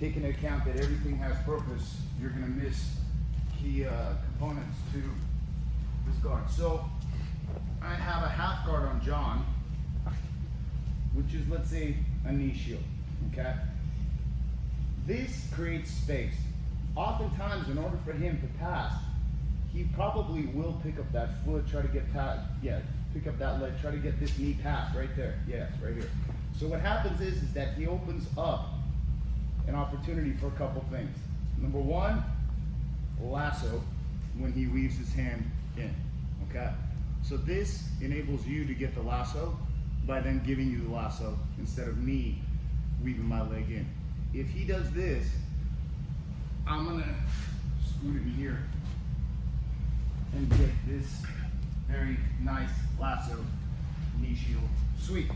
take into account that everything has purpose, you're gonna miss key components to this guard. So I have a half guard on John, which is, let's say, a knee shield, okay? This creates space. Oftentimes, in order for him to pass, he probably will pick up that foot, try to get past, pick up that leg, try to get this knee past right there. Yes, right here. So what happens is that he opens up an opportunity for a couple things. Number one, lasso when he weaves his hand in, okay? So this enables you to get the lasso by then giving you the lasso instead of me weaving my leg in. If he does this, I'm gonna scoot in here and get this very nice lasso knee shield sweep.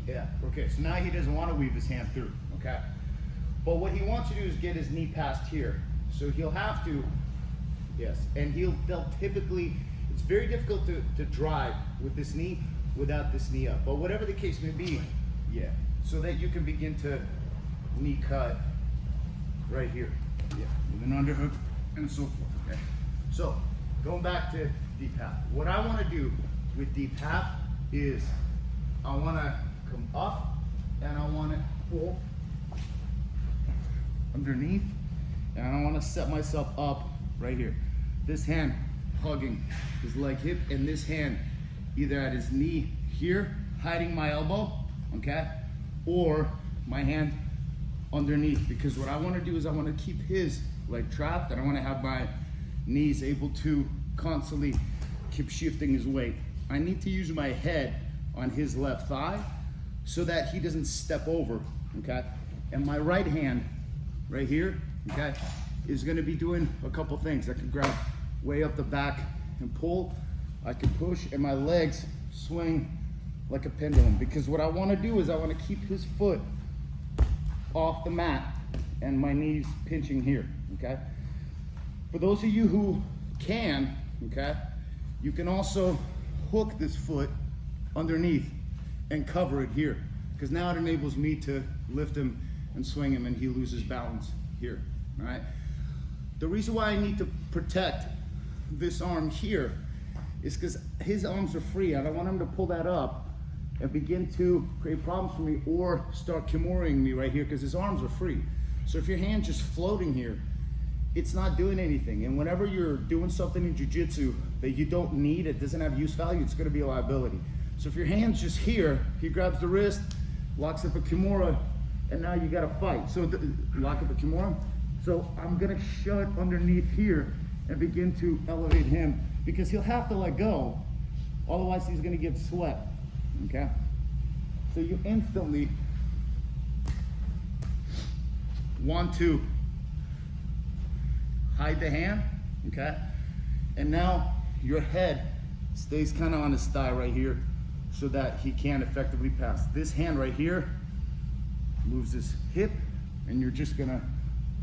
Yeah, okay, so now he doesn't want to weave his hand through, okay? But what he wants to do is get his knee past here. So he'll have to, yes, and they'll typically, it's very difficult to drive with this knee without this knee up. But whatever the case may be, yeah, so that you can begin to knee cut right here, yeah, with an underhook and so forth, okay? So, going back to deep half. What I want to do with deep half is I want to come up and I want to pull underneath and I want to set myself up right here. This hand hugging his leg hip and this hand either at his knee here, hiding my elbow, okay? Or my hand underneath, because what I want to do is I want to keep his leg trapped and I want to have my knees able to constantly keep shifting his weight. I need to use my head on his left thigh so that he doesn't step over, okay? And my right hand right here, okay, is gonna be doing a couple things. I can grab way up the back and pull, I can push, and my legs swing like a pendulum, because what I wanna do is I wanna keep his foot off the mat and my knees pinching here, okay? For those of you who can, okay, you can also hook this foot underneath and cover it here, because now it enables me to lift him and swing him and he loses balance here, all right? The reason why I need to protect this arm here is because his arms are free. I don't want him to pull that up and begin to create problems for me or start kimuraing me right here, because his arms are free. So if your hand's just floating here, it's not doing anything. And whenever you're doing something in jiu-jitsu that you don't need, it doesn't have use value, it's gonna be a liability. So if your hand's just here, he grabs the wrist, locks up a kimura, and now you gotta fight. So lock up a kimura. So I'm gonna shut underneath here and begin to elevate him, because he'll have to let go, otherwise he's gonna get swept, okay? So you instantly want to hide the hand, okay? And now your head stays kind of on his thigh right here so that he can't effectively pass. This hand right here moves his hip, and you're just gonna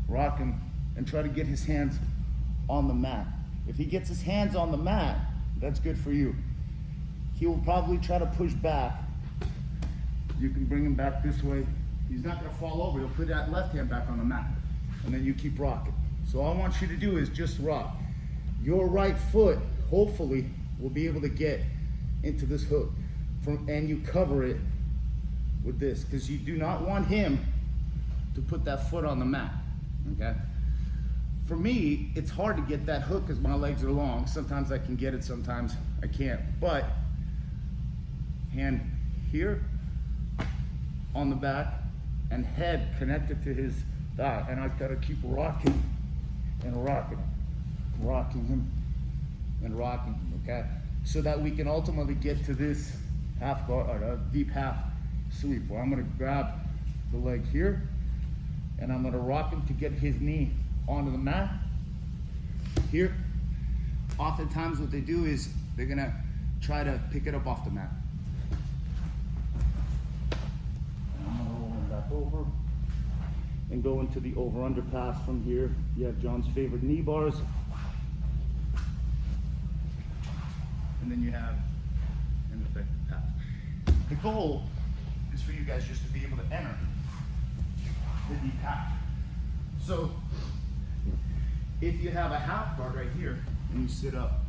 rock him and try to get his hands on the mat. If he gets his hands on the mat, that's good for you. He will probably try to push back. You can bring him back this way. He's not gonna fall over. He'll put that left hand back on the mat, and then you keep rocking. So all I want you to do is just rock. Your right foot, hopefully, will be able to get into this hook, and you cover it with this, because you do not want him to put that foot on the mat, okay? For me, it's hard to get that hook because my legs are long. Sometimes I can get it, sometimes I can't. But hand here on the back and head connected to his thigh, and I've got to keep rocking and rocking him and rocking him, okay? So that we can ultimately get to this half guard, or deep half sweep, where I'm gonna grab the leg here and I'm gonna rock him to get his knee onto the mat here. Oftentimes what they do is they're gonna try to pick it up off the mat. And I'm gonna roll him back over and go into the over-under pass from here. You have John's favorite knee bars. And then you have an effective pass. The goal is for you guys just to be able to enter the deep half. So if you have a half guard right here and you sit up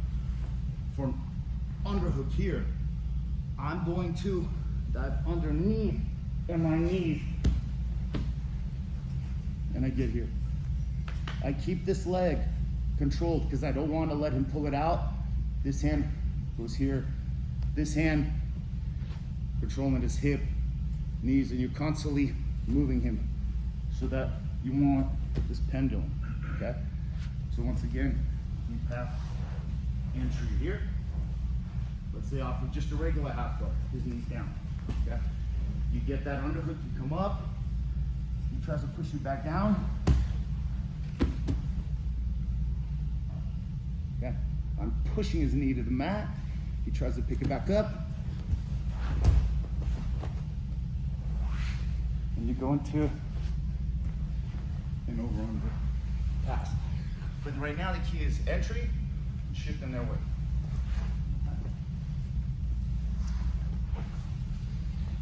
for an underhook here, I'm going to dive underneath in my knees and I get here. I keep this leg controlled because I don't want to let him pull it out. This hand goes here. This hand controlling his hip, knees, and you're constantly moving him so that you want this pendulum, okay? So once again, deep half entry here. Let's say off of just a regular half guard, his knees down, okay? You get that underhook, you come up, he tries to push you back down. Okay, I'm pushing his knee to the mat. He tries to pick it back up. And you go into an over under pass. But right now the key is entry and shifting their weight.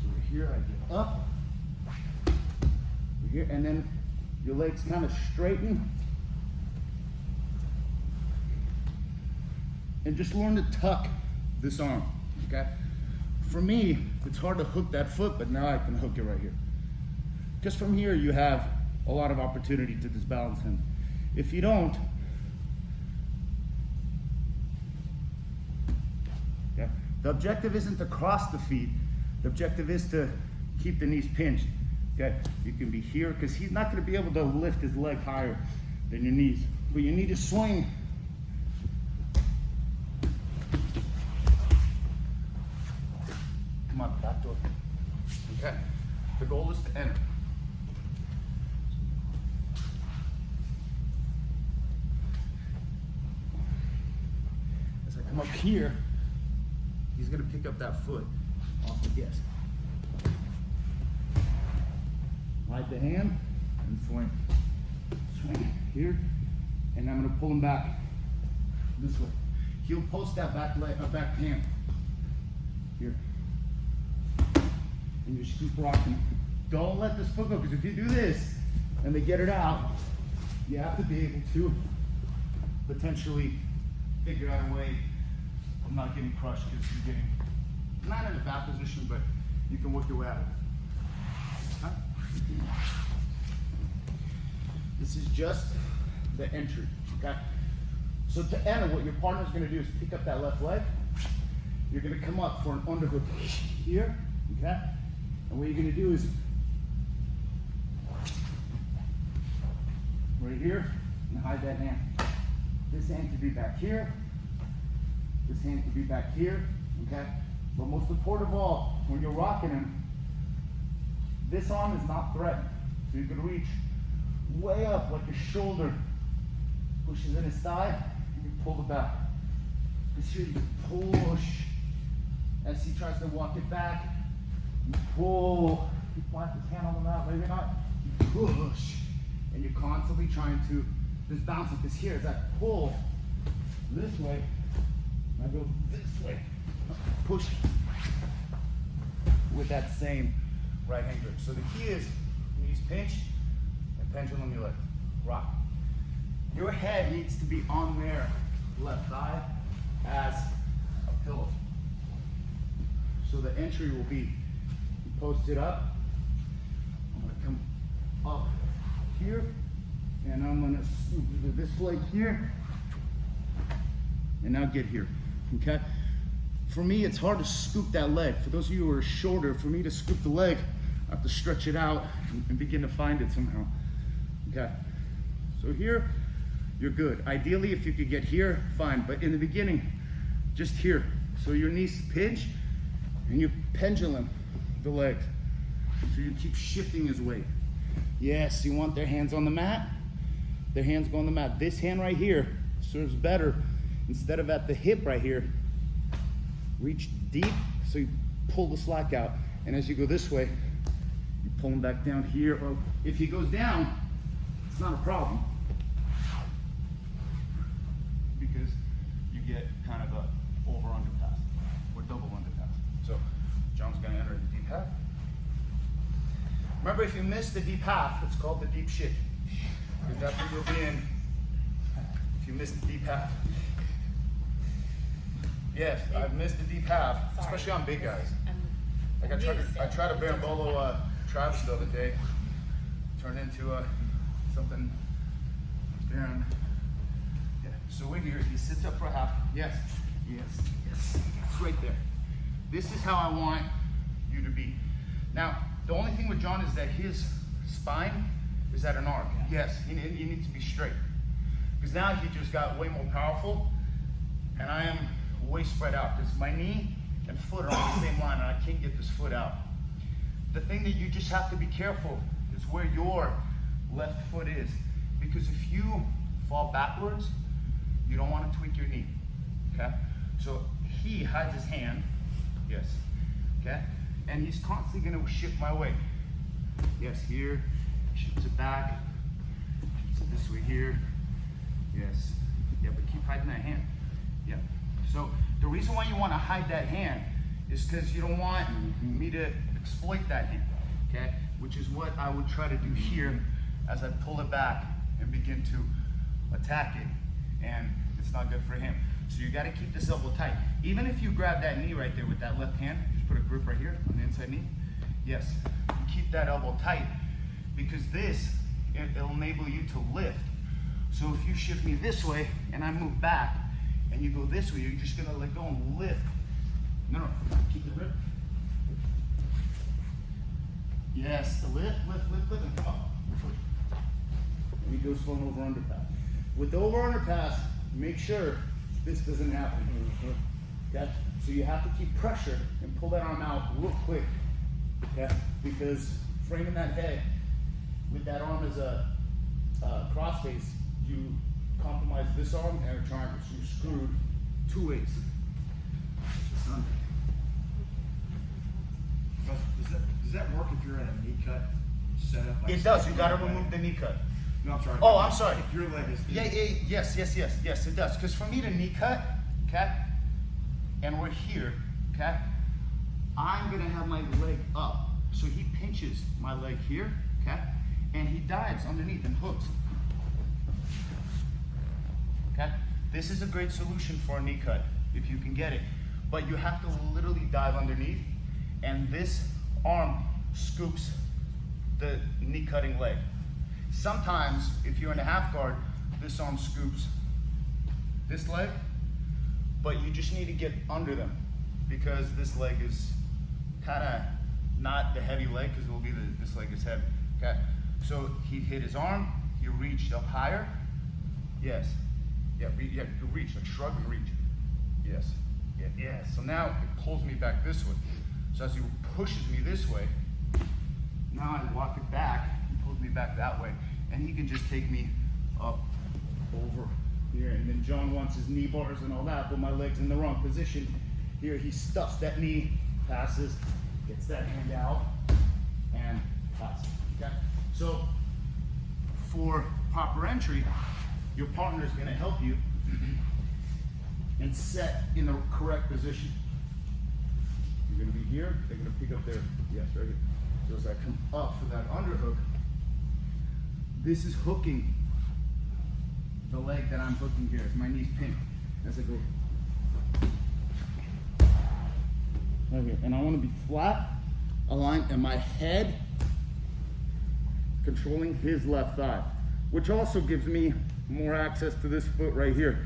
So we're here, I get up. We're here, and then your legs kind of straighten. And just learn to tuck this arm, okay? For me, it's hard to hook that foot, but now I can hook it right here. Just from here, you have a lot of opportunity to disbalance him. If you don't, okay, the objective isn't to cross the feet. The objective is to keep the knees pinched, okay? You can be here, because he's not gonna be able to lift his leg higher than your knees, but you need to swing. Come on, back door. Okay, the goal is to enter. As I come up here, he's gonna pick up that foot off the desk. Hide the hand and swing. Swing here, and I'm gonna pull him back this way. He'll post that back leg, back hand here. And you just keep rocking. Don't let this foot go, because if you do this and they get it out, you have to be able to potentially figure out a way of not getting crushed, because you're getting, not in a bad position, but you can work your way out of it. Huh? This is just the entry, okay? So to enter, what your partner's gonna do is pick up that left leg. You're gonna come up for an underhook here, okay? And what you're gonna do is right here and hide that hand. This hand could be back here. This hand could be back here, okay? But most important of all, when you're rocking him, this arm is not threatened. So you can reach way up like your shoulder pushes in his thigh, and you pull it back. This here you push as he tries to walk it back. You pull, you plant his hand on the mat, maybe not, you push, and you're constantly trying to just bounce it, because here, as I pull this way, I go this way, push with that same right hand grip. So the key is, knees pinched, and pendulum your leg, rock. Your head needs to be on their left thigh as a pillow. So the entry will be, post it up. I'm gonna come up here, and I'm gonna scoop this leg here, and now get here, okay? For me, it's hard to scoop that leg. For those of you who are shorter, for me to scoop the leg, I have to stretch it out and begin to find it somehow, okay? So here, you're good. Ideally, if you could get here, fine, but in the beginning, just here. So your knees pinch, and you pendulum the legs. So you keep shifting his weight. Yes, you want their hands on the mat. Their hands go on the mat. This hand right here serves better. Instead of at the hip right here, reach deep, so you pull the slack out. And as you go this way, you pull him back down here. Or if he goes down, it's not a problem, because you get kind of a over-under pass or double under pass. So John's gonna enter the deep half. Remember, if you miss the deep half, it's called the deep shit. Because that's what you'll be in if you miss the deep half. Yes, I've missed the deep half, especially on big guys. Like I tried a Barambolo Travis the other day. Turned into something different. Yeah. So we're here. He sits up for a half. Yes. Yes. Yes. It's right there. This is how I want you to be. Now, the only thing with John is that his spine is at an arc. Yes, he needs to be straight. Because now he just got way more powerful, and I am way spread out. Because my knee and foot are on the same line, and I can't get this foot out. The thing that you just have to be careful is where your left foot is. Because if you fall backwards, you don't want to tweak your knee. Okay? So he hides his hand. Yes. Okay? And he's constantly going to shift my weight. Yes, here. Shifts it back. Shifts it this way here. Yes. Yeah, but keep hiding that hand. Yeah. So the reason why you want to hide that hand is because you don't want me to exploit that hand. Okay? Which is what I would try to do here as I pull it back and begin to attack it. And it's not good for him. So you got to keep this elbow tight. Even if you grab that knee right there with that left hand, just put a grip right here on the inside knee. Yes, keep that elbow tight because it'll enable you to lift. So if you shift me this way and I move back and you go this way, you're just gonna let go and lift. No, keep the grip. Yes, the lift, and come up. And he goes for an over underpass. With the over underpass, make sure this doesn't happen. Okay? So you have to keep pressure and pull that arm out real quick. Okay? Because framing that head with that arm as a cross face, you compromise this arm and a triangle. So you're screwed two ways. Does that work if you're in a knee cut setup? Like it does. You got to remove the knee cut. No, I'm sorry. Oh, I'm sorry. If your leg is yes, it does. Because for me to knee cut, okay, and we're here, okay, I'm gonna have my leg up. So he pinches my leg here, okay, and he dives underneath and hooks. Okay, this is a great solution for a knee cut if you can get it, but you have to literally dive underneath, and this arm scoops the knee cutting leg. Sometimes, if you're in a half guard, this arm scoops this leg, but you just need to get under them because this leg is kind of not the heavy leg because it will be this leg is heavy. Okay, so he hit his arm, he reached up higher. Yes, yeah, you reach, like shrug and reach. Yes, yeah. So now it pulls me back this way. So as he pushes me this way, now I walk it back. Pulls me back that way, and he can just take me up over here. And then John wants his knee bars and all that, but my leg's in the wrong position. Here he stuffs that knee, passes, gets that hand out, and passes. Okay. So for proper entry, your partner is going to help you and set in the correct position. You're going to be here. They're going to pick up their right here. So as I come up for that underhook. This is hooking the leg that I'm hooking here. As my knee's pinned as I go. Right here. And I want to be flat, aligned, and my head controlling his left thigh, which also gives me more access to this foot right here.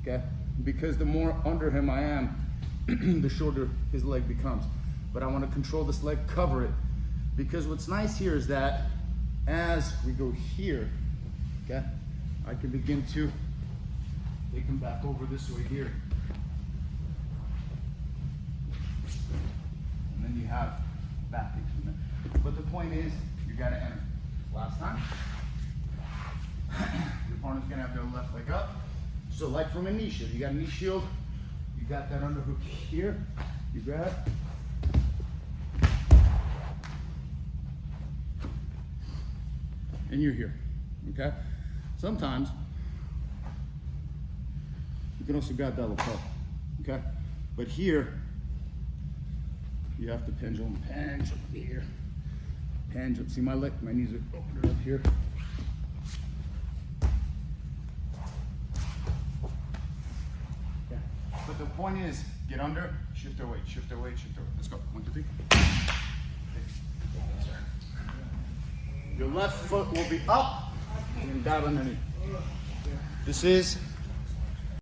Okay? Because the more under him I am, the shorter his leg becomes. But I want to control this leg, cover it. Because what's nice here is that as we go here, okay, I can begin to take him back over this way here. And then you have back kicks from there. But the point is, you gotta enter. Last time, your partner's gonna have their left leg up. So like from a knee shield, you got a knee shield, you got that underhook here, you grab, and you're here, okay? Sometimes, you can also grab that lapel, okay? But here, you have to pendulum here. Hand jump. See my leg? My knees are open up here. Yeah. But the point is, get under, shift their weight, shift their weight, shift their weight. Let's go. 1, 2, 3. Your left foot will be up and dive underneath. This is